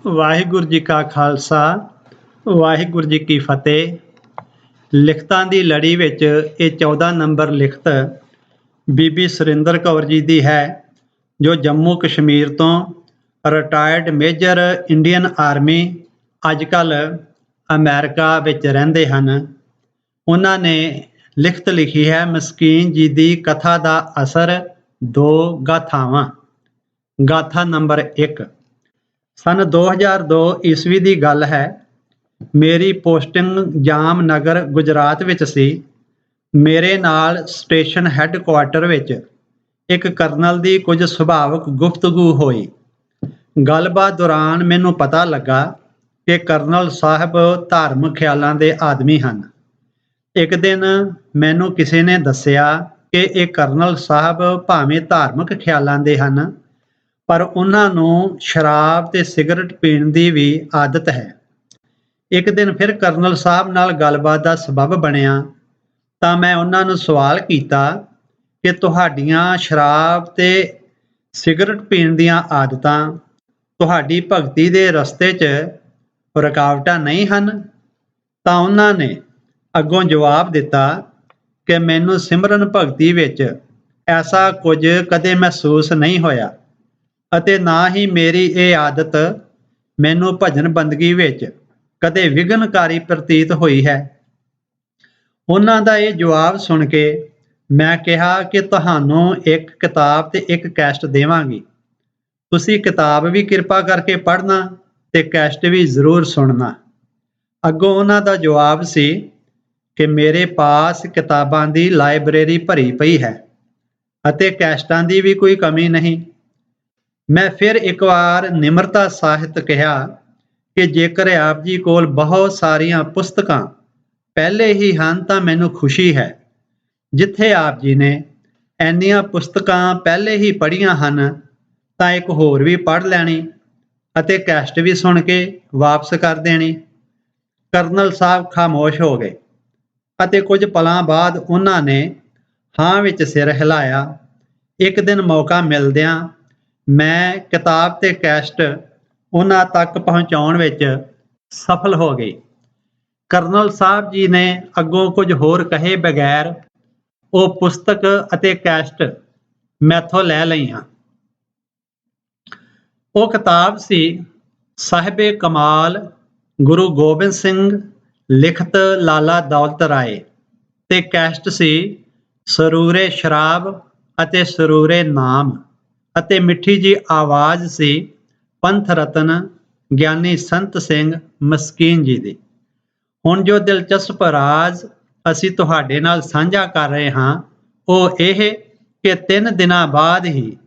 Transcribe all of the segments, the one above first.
ਵਾਹਿਗੁਰੂ ਜੀ ਕਾ ਖਾਲਸਾ ਵਾਹਿਗੁਰੂ ਜੀ ਕੀ ਫਤਿਹ। ਲਿਖਤਾਂ ਦੀ ਲੜੀ ਵਿੱਚ ਇਹ 14 ਨੰਬਰ ਲਿਖਤ ਬੀਬੀ ਸੁਰਿੰਦਰ ਕੌਰ ਜੀ ਦੀ ਹੈ, ਜੋ ਜੰਮੂ ਕਸ਼ਮੀਰ ਤੋਂ ਰਿਟਾਇਰਡ ਮੇਜਰ ਇੰਡੀਅਨ ਆਰਮੀ ਅੱਜ ਕੱਲ੍ਹ ਅਮਰੀਕਾ ਵਿੱਚ ਰਹਿੰਦੇ ਹਨ। ਉਹਨਾਂ ਨੇ ਲਿਖਤ ਲਿਖੀ ਹੈ ਮਸਕੀਨ ਜੀ ਦੀ ਕਥਾ ਦਾ ਅਸਰ। 2 ਗਾਥਾਵਾਂ। ਗਾਥਾ ਨੰਬਰ 1। ਸਨ 2002 ਈਸਵੀ ਦੀ ਗੱਲ ਹੈ। ਮੇਰੀ ਪੋਸਟਿੰਗ ਜਾਮਨਗਰ ਗੁਜਰਾਤ ਵਿੱਚ ਸੀ। ਮੇਰੇ ਨਾਲ ਸਟੇਸ਼ਨ ਹੈੱਡਕੁਆਰਟਰ ਵਿੱਚ ਇੱਕ ਕਰਨਲ ਦੀ ਕੁਝ ਸੁਭਾਵਿਕ ਗੁਫ਼ਤਗੂ ਹੋਈ। ਗੱਲਬਾਤ ਦੌਰਾਨ ਮੈਨੂੰ ਪਤਾ ਲੱਗਾ ਕਿ ਕਰਨਲ ਸਾਹਿਬ ਧਾਰਮਿਕ ਖਿਆਲਾਂ ਦੇ ਆਦਮੀ ਹਨ। ਇੱਕ ਦਿਨ ਮੈਨੂੰ ਕਿਸੇ ਨੇ ਦੱਸਿਆ ਕਿ ਇਹ ਕਰਨਲ ਸਾਹਿਬ ਭਾਵੇਂ ਧਾਰਮਿਕ ਖਿਆਲਾਂ ਦੇ ਹਨ, ਪਰ ਉਹਨਾਂ ਨੂੰ ਸ਼ਰਾਬ ਤੇ ਸਿਗਰਟ ਪੀਣ ਦੀ ਵੀ ਆਦਤ ਹੈ। ਇੱਕ ਦਿਨ ਫਿਰ ਕਰਨਲ ਸਾਹਿਬ ਨਾਲ ਗੱਲਬਾਤ ਦਾ ਸਬੱਬ ਬਣਿਆ ਤਾਂ ਮੈਂ ਉਹਨਾਂ ਨੂੰ ਸਵਾਲ ਕੀਤਾ ਕਿ ਤੁਹਾਡੀਆਂ ਸ਼ਰਾਬ ਤੇ ਸਿਗਰਟ ਪੀਣ ਦੀਆਂ ਆਦਤਾਂ ਤੁਹਾਡੀ ਭਗਤੀ ਦੇ ਰਸਤੇ 'ਚ ਰੁਕਾਵਟਾਂ ਨਹੀਂ ਹਨ? ਤਾਂ ਉਹਨਾਂ ਨੇ ਅੱਗੋਂ ਜਵਾਬ ਦਿੱਤਾ ਕਿ ਮੈਨੂੰ ਸਿਮਰਨ ਭਗਤੀ ਵਿੱਚ ਐਸਾ ਕੁਝ ਕਦੇ ਮਹਿਸੂਸ ਨਹੀਂ ਹੋਇਆ ਅਤੇ ਨਾ ਹੀ ਮੇਰੀ ਇਹ ਆਦਤ ਮੈਨੂੰ ਭਜਨ ਬੰਦਗੀ ਵਿੱਚ ਕਦੇ ਵਿਘਨਕਾਰੀ ਪ੍ਰਤੀਤ ਹੋਈ ਹੈ। ਉਹਨਾਂ ਦਾ ਇਹ ਜਵਾਬ ਸੁਣ ਕੇ ਮੈਂ ਕਿਹਾ ਕਿ ਤੁਹਾਨੂੰ ਇੱਕ ਕਿਤਾਬ ਤੇ ਇੱਕ ਕੈਸਟ ਦੇਵਾਂਗੀ। ਤੁਸੀਂ ਕਿਤਾਬ ਵੀ ਕਿਰਪਾ ਕਰਕੇ ਪੜ੍ਹਨਾ ਤੇ ਕੈਸਟ ਵੀ ਜ਼ਰੂਰ ਸੁਣਨਾ। ਅੱਗੋਂ ਉਹਨਾਂ ਦਾ ਜਵਾਬ ਸੀ ਕਿ ਮੇਰੇ ਪਾਸ ਕਿਤਾਬਾਂ ਦੀ ਲਾਇਬ੍ਰੇਰੀ ਭਰੀ ਪਈ ਹੈ ਅਤੇ ਕੈਸਟਾਂ ਦੀ ਵੀ ਕੋਈ ਕਮੀ ਨਹੀਂ। ਮੈਂ ਫਿਰ ਇੱਕ ਵਾਰ ਨਿਮਰਤਾ ਸਾਹਿਤ ਕਿਹਾ ਕਿ ਜੇਕਰ ਆਪ ਜੀ ਕੋਲ ਬਹੁਤ ਸਾਰੀਆਂ ਪੁਸਤਕਾਂ ਪਹਿਲੇ ਹੀ ਹਨ ਤਾਂ ਮੈਨੂੰ ਖੁਸ਼ੀ ਹੈ। ਜਿੱਥੇ ਆਪ ਜੀ ਨੇ ਇੰਨੀਆਂ ਪੁਸਤਕਾਂ ਪਹਿਲੇ ਹੀ ਪੜ੍ਹੀਆਂ ਹਨ ਤਾਂ ਇੱਕ ਹੋਰ ਵੀ ਪੜ੍ਹ ਲੈਣੀ ਅਤੇ ਕੈਸਟ ਵੀ ਸੁਣ ਕੇ ਵਾਪਸ ਕਰ ਦੇਣੀ। ਕਰਨਲ ਸਾਹਿਬ ਖਾਮੋਸ਼ ਹੋ ਗਏ ਅਤੇ ਕੁਝ ਪਲਾਂ ਬਾਅਦ ਉਹਨਾਂ ਨੇ ਹਾਂ ਵਿੱਚ ਸਿਰ ਹਿਲਾਇਆ। ਇੱਕ ਦਿਨ ਮੌਕਾ ਮਿਲਦਿਆਂ ਮੈਂ ਕਿਤਾਬ ਤੇ ਕੈਸਟ ਉਹਨਾਂ ਤੱਕ ਪਹੁੰਚਾਉਣ ਵਿੱਚ ਸਫਲ ਹੋ ਗਈ। ਕਰਨਲ ਸਾਹਿਬ ਜੀ ਨੇ ਅੱਗੋਂ ਕੁਝ ਹੋਰ ਕਹੇ ਬਗੈਰ ਉਹ ਪੁਸਤਕ ਅਤੇ ਕੈਸਟ ਮੈਥੋਂ ਲੈ ਲਈਆਂ। ਉਹ ਕਿਤਾਬ ਸੀ ਸਾਹਿਬੇ ਕਮਾਲ ਗੁਰੂ ਗੋਬਿੰਦ ਸਿੰਘ ਲਿਖਤ ਲਾਲਾ ਦੌਲਤ ਰਾਏ ਤੇ ਕੈਸਟ ਸੀ ਸਰੂਰੇ ਸ਼ਰਾਬ ਅਤੇ ਸਰੂਰੇ ਨਾਮ ਅਤੇ ਮਿੱਠੀ ਜੀ ਆਵਾਜ਼ ਸੀ ਪੰਥ ਰਤਨ ਗਿਆਨੀ ਸੰਤ ਸਿੰਘ ਮਸਕੀਨ ਜੀ ਦੀ। ਹੁਣ ਜੋ ਦਿਲਚਸਪ ਰਾਜ਼ ਅਸੀਂ ਤੁਹਾਡੇ ਨਾਲ ਸਾਂਝਾ ਕਰ ਰਹੇ ਹਾਂ ਉਹ ਇਹ ਕਿ 3 ਦਿਨਾਂ ਬਾਅਦ ਹੀ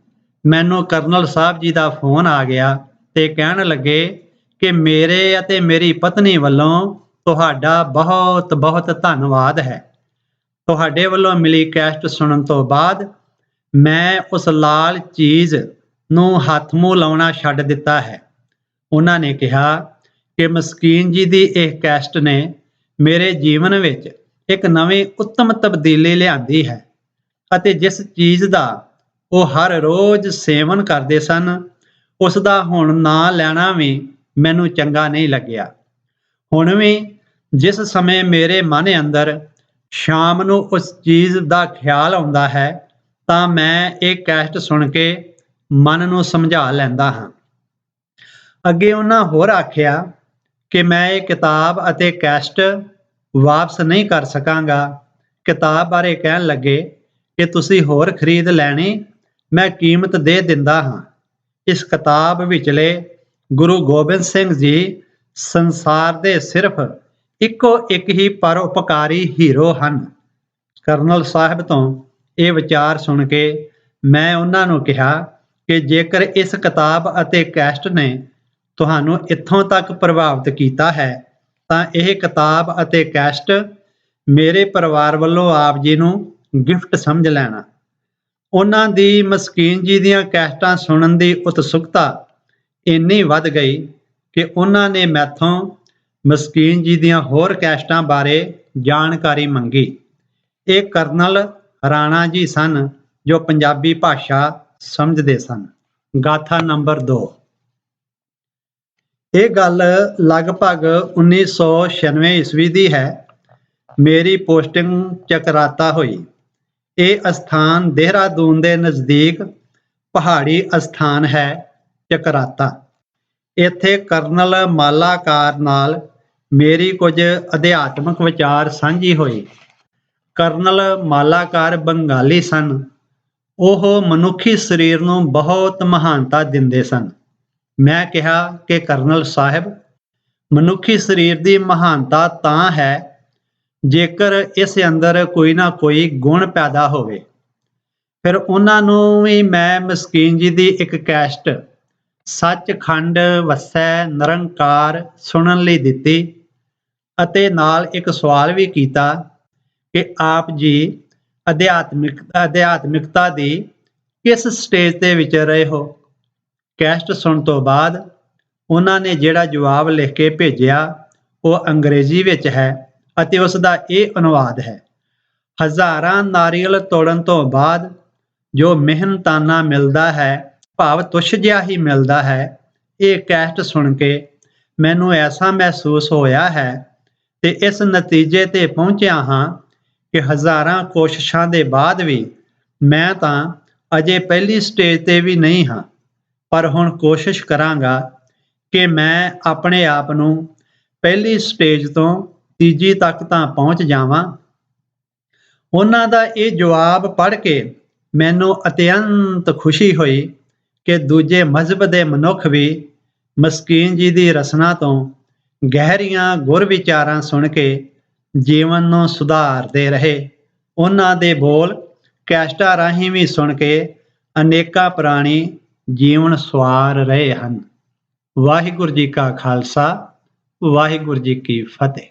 ਮੈਨੂੰ ਕਰਨਲ ਸਾਹਿਬ ਜੀ ਦਾ ਫੋਨ ਆ ਗਿਆ ਤੇ ਕਹਿਣ ਲੱਗੇ ਕਿ ਮੇਰੇ ਅਤੇ ਮੇਰੀ ਪਤਨੀ ਵੱਲੋਂ ਤੁਹਾਡਾ ਬਹੁਤ ਬਹੁਤ ਧੰਨਵਾਦ ਹੈ। ਤੁਹਾਡੇ ਵੱਲੋਂ ਮਿਲੀ ਕੈਸਟ ਸੁਣਨ ਤੋਂ ਬਾਅਦ ਮੈਂ ਉਸ ਲਾਲ ਚੀਜ਼ ਨੂੰ ਹੱਥ ਮੂੰਹ ਲਾਉਣਾ ਛੱਡ ਦਿੱਤਾ ਹੈ। ਉਹਨਾਂ ਨੇ ਕਿਹਾ ਕਿ ਮਸਕੀਨ ਜੀ ਦੀ ਇਹ ਕੈਸਟ ਨੇ ਮੇਰੇ ਜੀਵਨ ਵਿੱਚ ਇੱਕ ਨਵੀਂ ਉੱਤਮ ਤਬਦੀਲੀ ਲਿਆਂਦੀ ਹੈ ਅਤੇ ਜਿਸ ਚੀਜ਼ ਦਾ ਉਹ ਹਰ ਰੋਜ਼ ਸੇਵਨ ਕਰਦੇ ਸਨ ਉਸ ਦਾ ਹੁਣ ਨਾਂ ਲੈਣਾ ਵੀ ਮੈਨੂੰ ਚੰਗਾ ਨਹੀਂ ਲੱਗਿਆ। ਹੁਣ ਵੀ ਜਿਸ ਸਮੇਂ ਮੇਰੇ ਮਨ ਅੰਦਰ ਸ਼ਾਮ ਨੂੰ ਉਸ ਚੀਜ਼ ਦਾ ਖਿਆਲ ਆਉਂਦਾ ਹੈ ਤਾਂ ਮੈਂ ਇਹ ਕੈਸਟ ਸੁਣ ਕੇ ਮਨ ਨੂੰ ਸਮਝਾ ਲੈਂਦਾ ਹਾਂ। ਅੱਗੇ ਉਹਨਾਂ ਹੋਰ ਆਖਿਆ ਕਿ ਮੈਂ ਇਹ ਕਿਤਾਬ ਅਤੇ ਕੈਸਟ ਵਾਪਸ ਨਹੀਂ ਕਰ ਸਕਾਂਗਾ। ਕਿਤਾਬ ਬਾਰੇ ਕਹਿਣ ਲੱਗੇ ਕਿ ਤੁਸੀਂ ਹੋਰ ਖਰੀਦ ਲੈਣੀ, ਮੈਂ ਕੀਮਤ ਦੇ ਦਿੰਦਾ ਹਾਂ। ਇਸ ਕਿਤਾਬ ਵਿਚਲੇ ਗੁਰੂ ਗੋਬਿੰਦ ਸਿੰਘ ਜੀ ਸੰਸਾਰ ਦੇ ਸਿਰਫ ਇੱਕੋ ਇੱਕ ਹੀ ਪਰਉਪਕਾਰੀ ਹੀਰੋ ਹਨ। ਕਰਨਲ ਸਾਹਿਬ ਤੋਂ ਇਹ ਵਿਚਾਰ ਸੁਣ ਕੇ ਮੈਂ ਉਹਨਾਂ ਨੂੰ ਕਿਹਾ ਕਿ ਜੇਕਰ ਇਸ ਕਿਤਾਬ ਅਤੇ ਕੈਸਟ ਨੇ ਤੁਹਾਨੂੰ ਇੱਥੋਂ ਤੱਕ ਪ੍ਰਭਾਵਿਤ ਕੀਤਾ ਹੈ ਤਾਂ ਇਹ ਕਿਤਾਬ ਅਤੇ ਕੈਸਟ ਮੇਰੇ ਪਰਿਵਾਰ ਵੱਲੋਂ ਆਪ ਜੀ ਨੂੰ ਗਿਫਟ ਸਮਝ ਲੈਣਾ। ਉਹਨਾਂ ਦੀ ਮਸਕੀਨ ਜੀ ਦੀਆਂ ਕੈਸਟਾਂ ਸੁਣਨ ਦੀ ਉਤਸੁਕਤਾ ਇੰਨੀ ਵੱਧ ਗਈ ਕਿ ਉਹਨਾਂ ਨੇ ਮੈਥੋਂ ਮਸਕੀਨ ਜੀ ਦੀਆਂ ਹੋਰ ਕੈਸਟਾਂ ਬਾਰੇ ਜਾਣਕਾਰੀ ਮੰਗੀ। ਇਹ ਕਰਨਲ ਰਾਣਾ ਜੀ ਸਨ ਜੋ ਪੰਜਾਬੀ ਭਾਸ਼ਾ ਸਮਝਦੇ ਸਨ। ਗਾਥਾ ਨੰਬਰ 2। ਇਹ ਗੱਲ ਲਗਭਗ 1996 ਈਸਵੀ ਦੀ ਹੈ। ਮੇਰੀ ਪੋਸਟਿੰਗ ਚਕਰਾਤਾ ਹੋਈ। ਇਹ ਅਸਥਾਨ ਦੇਹਰਾਦੂਨ ਦੇ ਨਜ਼ਦੀਕ ਪਹਾੜੀ ਅਸਥਾਨ ਹੈ ਚਕਰਾਤਾ। ਇੱਥੇ ਕਰਨਲ ਮਾਲਾਕਾਰ ਨਾਲ ਮੇਰੀ ਕੁਝ ਅਧਿਆਤਮਕ ਵਿਚਾਰ ਸਾਂਝੀ ਹੋਈ। ਕਰਨਲ ਮਾਲਾਕਾਰ ਬੰਗਾਲੀ ਸਨ। ਉਹ ਮਨੁੱਖੀ ਸਰੀਰ ਨੂੰ ਬਹੁਤ ਮਹਾਨਤਾ ਦਿੰਦੇ ਸਨ। ਮੈਂ ਕਿਹਾ ਕਿ ਕਰਨਲ ਸਾਹਿਬ, ਮਨੁੱਖੀ ਸਰੀਰ ਦੀ ਮਹਾਨਤਾ ਤਾਂ ਹੈ ਜੇਕਰ ਇਸ ਅੰਦਰ ਕੋਈ ਨਾ ਕੋਈ ਗੁਣ ਪੈਦਾ ਹੋਵੇ। ਫਿਰ ਉਹਨਾਂ ਨੂੰ ਵੀ ਮੈਂ ਮਸਕੀਨ ਜੀ ਦੀ ਇੱਕ ਕੈਸਟ ਸੱਚਖੰਡ ਵਸੈ ਨਿਰੰਕਾਰ ਸੁਣਨ ਲਈ ਦਿੱਤੀ ਅਤੇ ਨਾਲ ਇੱਕ ਸਵਾਲ ਵੀ ਕੀਤਾ ਕਿ ਆਪ ਜੀ ਅਧਿਆਤਮਿਕਤਾ ਦੀ ਕਿਸ ਸਟੇਜ ਤੇ ਵਿਚਰ ਰਹੇ ਹੋ। ਕੈਸਟ ਸੁਣਨ ਤੋਂ ਬਾਅਦ ਉਹਨਾਂ ਨੇ ਜਿਹੜਾ ਜਵਾਬ ਲਿਖ ਕੇ ਭੇਜਿਆ ਉਹ ਅੰਗਰੇਜ਼ੀ ਵਿੱਚ ਹੈ ਅਤੇ ਉਸ ਦਾ ਇਹ ਅਨੁਵਾਦ ਹੈ। ਹਜ਼ਾਰਾਂ ਨਾਰੀਅਲ ਤੋੜਨ ਤੋਂ ਬਾਅਦ ਜੋ ਮਿਹਨਤਾਨਾ ਮਿਲਦਾ ਹੈ, ਭਾਵ ਤੁੱਛ ਜਿਹਾ ਹੀ ਮਿਲਦਾ ਹੈ। ਇਹ ਕੈਸਟ ਸੁਣ ਕੇ ਮੈਨੂੰ ਐਸਾ ਮਹਿਸੂਸ ਹੋਇਆ ਹੈ ਤੇ ਇਸ ਨਤੀਜੇ ਤੇ ਪਹੁੰਚਿਆ ਹਾਂ ਕਿ ਹਜ਼ਾਰਾਂ ਕੋਸ਼ਿਸ਼ਾਂ ਦੇ ਬਾਅਦ ਵੀ ਮੈਂ ਤਾਂ ਅਜੇ ਪਹਿਲੀ ਸਟੇਜ ਤੇ ਵੀ ਨਹੀਂ ਹਾਂ, ਪਰ ਹੁਣ ਕੋਸ਼ਿਸ਼ ਕਰਾਂਗਾ ਕਿ ਮੈਂ ਆਪਣੇ ਆਪ ਨੂੰ ਪਹਿਲੀ ਸਟੇਜ ਤੋਂ ਤੀਜੀ ਤੱਕ ਤਾਂ ਪਹੁੰਚ ਜਾਵਾਂ। ਉਹਨਾਂ ਦਾ ਇਹ ਜਵਾਬ ਪੜ੍ਹ ਕੇ ਮੈਨੂੰ ਅਤਿਅੰਤ ਖੁਸ਼ੀ ਹੋਈ ਕਿ ਦੂਜੇ ਮਜ਼ਹਬ ਦੇ ਮਨੁੱਖ ਵੀ ਮਸਕੀਨ ਜੀ ਦੀ ਰਸਨਾ ਤੋਂ ਗਹਿਰੀਆਂ ਗੁਰ ਵਿਚਾਰਾਂ ਸੁਣ ਕੇ ਜੀਵਨ ਨੂੰ ਸੁਧਾਰਦੇ ਰਹੇ। ਉਹਨਾਂ ਦੇ ਬੋਲ ਕੈਸਟਾਂ ਰਾਹੀਂ ਵੀ ਸੁਣ ਕੇ ਅਨੇਕਾਂ ਪ੍ਰਾਣੀ ਜੀਵਨ ਸਵਾਰ ਰਹੇ ਹਨ। ਵਾਹਿਗੁਰੂ ਜੀ ਕਾ ਖਾਲਸਾ, ਵਾਹਿਗੁਰੂ ਜੀ ਕੀ ਫਤਿਹ।